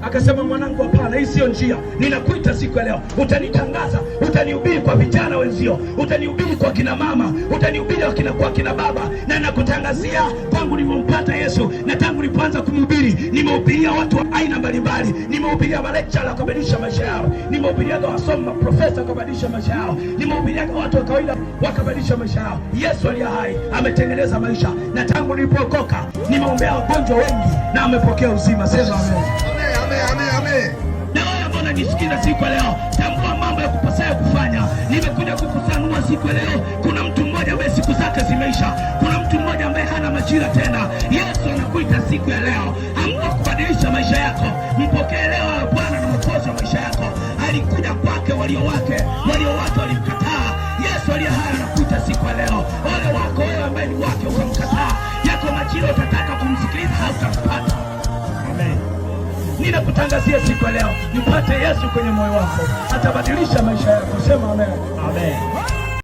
Akasema, mwanangu, hapana, hii sio njia. Ninakuita siku ya leo, utanitangaza, utanihubiri kwa vijana wenzio, utanihubiri kwa kina mama, utanihubiri kwa kina baba. Na nakutangazia, tangu nilipompata Yesu na tangu nilipoanza kumhubiri, nimehubiria watu wa aina mbalimbali. Nimehubiria malecturer wakabadilisha maisha yao, nimehubiria wasomi maprofesa wakabadilisha maisha yao, nimehubiria watu wa kawaida wakabadilisha maisha yao. Yesu aliye hai ametengeneza maisha, na tangu nilipookoka nimeombea wagonjwa wengi na amepokea uzima. Sema amen. Amen. Na wewe ambao unanisikiza siku ya leo, tambua mambo ya kupasayo kufanya. Nimekuja kukusanua siku ya leo. Kuna mtu mmoja ambaye siku zake zimeisha. Kuna mtu mmoja ambaye hana majira tena. Yesu anakuita siku ya leo, amka kubadilisha maisha yako. Mpokee leo Bwana na Mwokozi wa maisha yako. Alikuja kwake walio wake walimkataa. Yesu aliye hai anakuita siku ya leo. Ole wako wewe ambaye ni wake ukamkataa. Yako majira utataka kumsikiliza, hautampata. Amen. Ninakutangazia siku ya leo, mpate Yesu kwenye moyo wako, atabadilisha maisha yako. Sema amen. Amen.